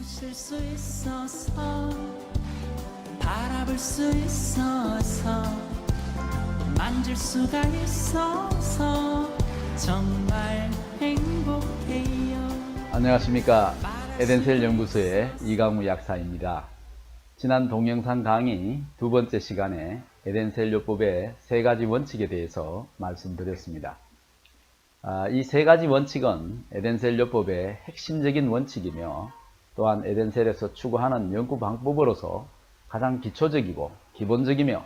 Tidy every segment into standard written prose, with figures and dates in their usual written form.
주실 수 있어서 바라볼 수 있어서 만질 수가 있어서 정말 행복해요. 안녕하십니까. 에덴셀 연구소의 이강우 약사입니다. 지난 동영상 강의 두 번째 시간에 에덴셀 요법의 세 가지 원칙에 대해서 말씀드렸습니다. 이 세 가지 원칙은 에덴셀 요법의 핵심적인 원칙이며 또한 에덴셀에서 추구하는 연구 방법으로서 가장 기초적이고 기본적이며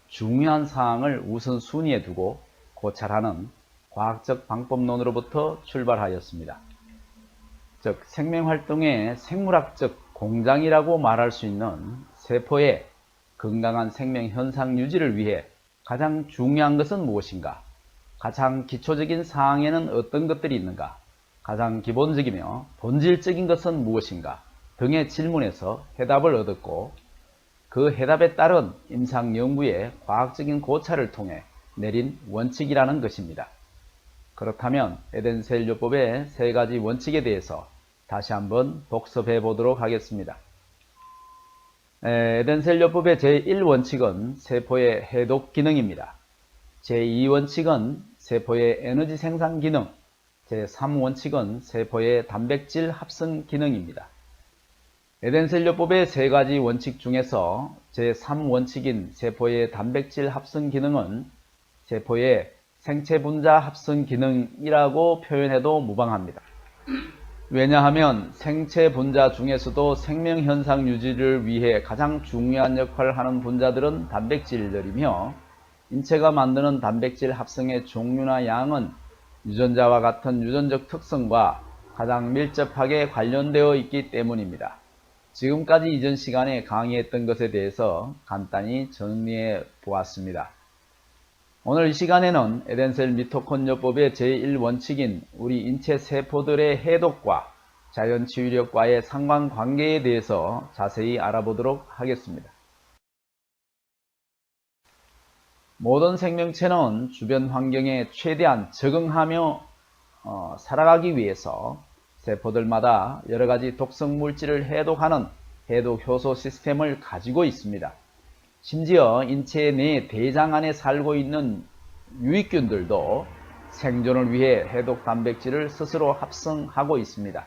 중요한 사항을 우선순위에 두고 고찰하는 과학적 방법론으로부터 출발하였습니다. 즉 생명활동의 생물학적 공장이라고 말할 수 있는 세포의 건강한 생명 현상 유지를 위해 가장 중요한 것은 무엇인가? 가장 기초적인 사항에는 어떤 것들이 있는가? 가장 기본적이며 본질적인 것은 무엇인가? 등의 질문에서 해답을 얻었고 그 해답에 따른 임상 연구의 과학적인 고찰을 통해 내린 원칙이라는 것입니다. 그렇다면 에덴셀 요법의 세 가지 원칙에 대해서 다시 한번 복습해 보도록 하겠습니다. 에덴셀 요법의 제1원칙은 세포의 해독 기능입니다. 제2원칙은 세포의 에너지 생산 기능, 제3원칙은 세포의 단백질 합성 기능입니다. 에덴셀 요법의 세 가지 원칙 중에서 제3원칙인 세포의 단백질 합성 기능은 세포의 생체 분자 합성 기능이라고 표현해도 무방합니다. 왜냐하면 생체 분자 중에서도 생명 현상 유지를 위해 가장 중요한 역할을 하는 분자들은 단백질들이며 인체가 만드는 단백질 합성의 종류나 양은 유전자와 같은 유전적 특성과 가장 밀접하게 관련되어 있기 때문입니다. 지금까지 이전 시간에 강의했던 것에 대해서 간단히 정리해 보았습니다. 오늘 이 시간에는 에덴셀 미토콘요법의 제1원칙인 우리 인체 세포들의 해독과 자연치유력과의 상관관계에 대해서 자세히 알아보도록 하겠습니다. 모든 생명체는 주변 환경에 최대한 적응하며 살아가기 위해서 세포들마다 여러가지 독성 물질을 해독하는 해독 효소 시스템을 가지고 있습니다. 심지어 인체 내 대장 안에 살고 있는 유익균들도 생존을 위해 해독 단백질을 스스로 합성하고 있습니다.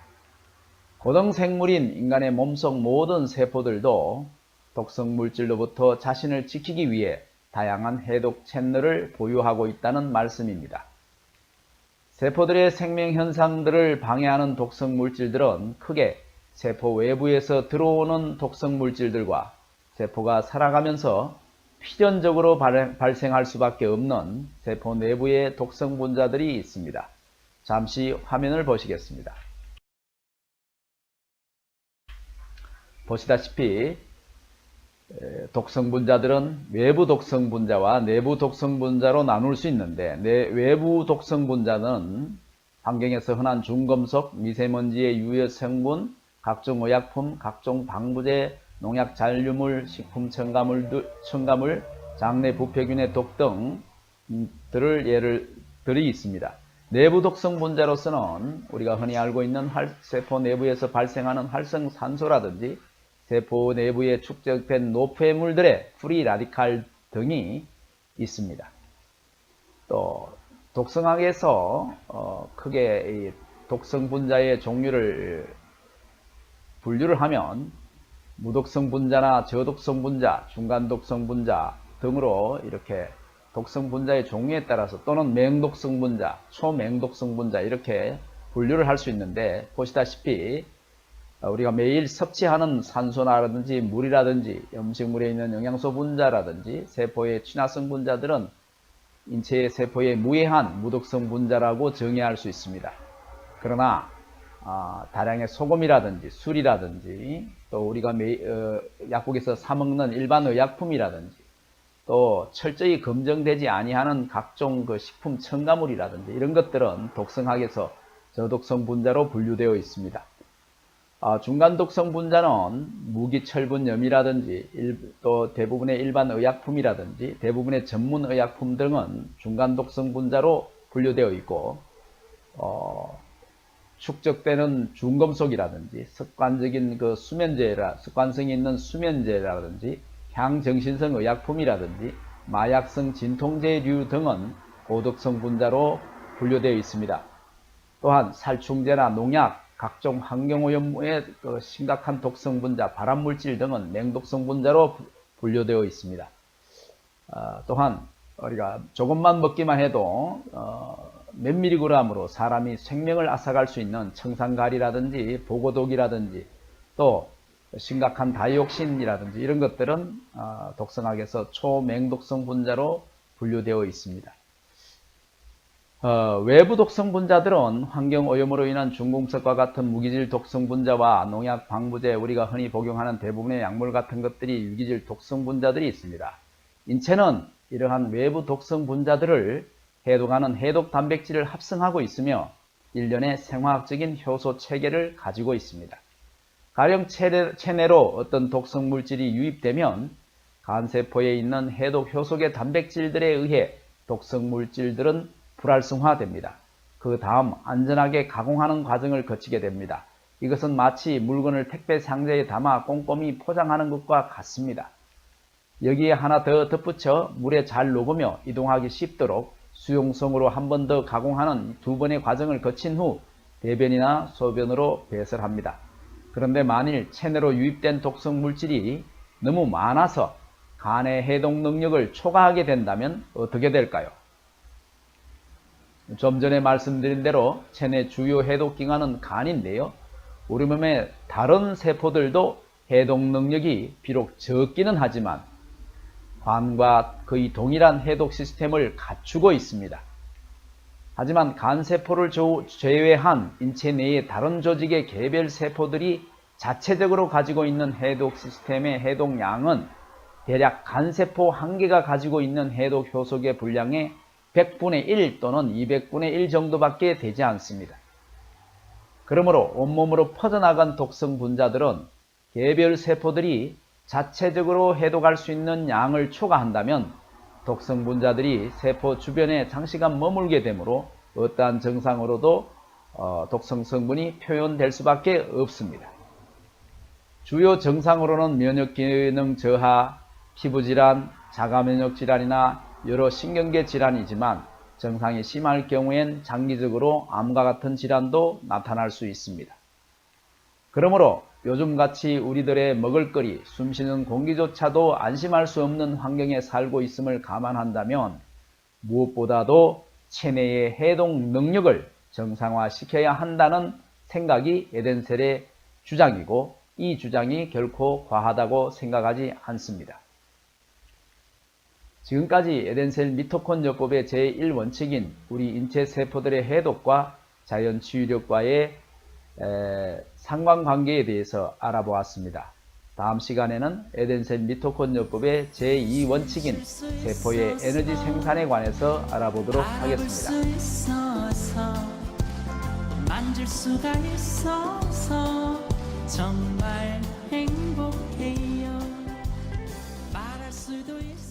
고등생물인 인간의 몸속 모든 세포들도 독성 물질로부터 자신을 지키기 위해 다양한 해독 채널을 보유하고 있다는 말씀입니다. 세포들의 생명 현상들을 방해하는 독성 물질들은 크게 세포 외부에서 들어오는 독성 물질들과 세포가 살아가면서 필연적으로 발생할 수밖에 없는 세포 내부의 독성 분자들이 있습니다. 잠시 화면을 보시겠습니다. 보시다시피 독성 분자들은 외부 독성 분자와 내부 독성 분자로 나눌 수 있는데 외부 독성 분자는 환경에서 흔한 중금속, 미세먼지의 유해 성분, 각종 의약품, 각종 방부제, 농약 잔류물, 식품 첨가물, 장내 부패균의 독 등들이 있습니다. 내부 독성 분자로서는 우리가 흔히 알고 있는 세포 내부에서 발생하는 활성산소라든지 세포 내부에 축적된 노폐물들의 프리 라디칼 등이 있습니다. 또 독성학에서 크게 이 독성 분자의 종류를 분류를 하면 무독성 분자나 저독성 분자, 중간 독성 분자 등으로 이렇게 독성 분자의 종류에 따라서 또는 맹독성 분자, 초맹독성 분자 이렇게 분류를 할 수 있는데 보시다시피 우리가 매일 섭취하는 산소라든지 물이라든지 음식물에 있는 영양소 분자라든지 세포의 친화성 분자들은 인체의 세포의 무해한 무독성 분자라고 정의할 수 있습니다. 그러나 다량의 소금이라든지 술이라든지 또 우리가 약국에서 사 먹는 일반 의약품이라든지 또 철저히 검증되지 아니하는 각종 식품 첨가물이라든지 이런 것들은 독성학에서 저독성 분자로 분류되어 있습니다. 중간 독성 분자는 무기철분염이라든지 또 대부분의 일반 의약품이라든지 대부분의 전문 의약품 등은 중간 독성 분자로 분류되어 있고 축적되는 중금속이라든지 습관적인 그 습관성이 있는 수면제라든지 향정신성 의약품이라든지 마약성 진통제류 등은 고독성 분자로 분류되어 있습니다. 또한 살충제나 농약, 각종 환경오염의 심각한 독성 분자, 발암물질 등은 맹독성 분자로 분류되어 있습니다. 또한 우리가 조금만 먹기만 해도 몇 밀리그램으로 사람이 생명을 앗아갈 수 있는 청산가리라든지 보고독이라든지 또 심각한 다이옥신이라든지 이런 것들은 독성학에서 초맹독성 분자로 분류되어 있습니다. 외부 독성 분자들은 환경오염으로 인한 중금속과 같은 무기질 독성 분자와 농약, 방부제, 우리가 흔히 복용하는 대부분의 약물 같은 것들이 유기질 독성 분자들이 있습니다. 인체는 이러한 외부 독성 분자들을 해독하는 해독 단백질을 합성하고 있으며 일련의 생화학적인 효소 체계를 가지고 있습니다. 가령 체내로 어떤 독성 물질이 유입되면 간세포에 있는 해독 효소계 단백질들에 의해 독성 물질들은 불활성화됩니다. 그 다음 안전하게 가공하는 과정을 거치게 됩니다. 이것은 마치 물건을 택배 상자에 담아 꼼꼼히 포장하는 것과 같습니다. 여기에 하나 더 덧붙여 물에 잘 녹으며 이동하기 쉽도록 수용성으로 한 번 더 가공하는 두 번의 과정을 거친 후 대변이나 소변으로 배설합니다. 그런데 만일 체내로 유입된 독성 물질이 너무 많아서 간의 해독 능력을 초과하게 된다면 어떻게 될까요? 좀 전에 말씀드린 대로 체내 주요 해독기관은 간인데요. 우리 몸의 다른 세포들도 해독 능력이 비록 적기는 하지만 간과 거의 동일한 해독 시스템을 갖추고 있습니다. 하지만 간세포를 제외한 인체 내의 다른 조직의 개별 세포들이 자체적으로 가지고 있는 해독 시스템의 해독량은 대략 간세포 한 개가 가지고 있는 해독 효소의 분량의 100분의 1 또는 200분의 1 정도밖에 되지 않습니다. 그러므로 온몸으로 퍼져나간 독성 분자들은 개별 세포들이 자체적으로 해독할 수 있는 양을 초과한다면 독성 분자들이 세포 주변에 장시간 머물게 되므로 어떠한 증상으로도 독성 성분이 표현될 수밖에 없습니다. 주요 증상으로는 면역기능 저하, 피부질환, 자가면역질환이나 여러 신경계 질환이지만 증상이 심할 경우엔 장기적으로 암과 같은 질환도 나타날 수 있습니다. 그러므로 요즘같이 우리들의 먹을거리, 숨쉬는 공기조차도 안심할 수 없는 환경에 살고 있음을 감안한다면 무엇보다도 체내의 해독 능력을 정상화시켜야 한다는 생각이 에덴셀의 주장이고 이 주장이 결코 과하다고 생각하지 않습니다. 지금까지 에덴셀 미토콘요법의 제1원칙인 우리 인체 세포들의 해독과 자연치유력과의 상관관계에 대해서 알아보았습니다. 다음 시간에는 에덴셀 미토콘요법의 제2원칙인 세포의 에너지 생산에 관해서 알아보도록 하겠습니다. 만질 수가 있어서 정말 행복해요. 말할 수도 있어.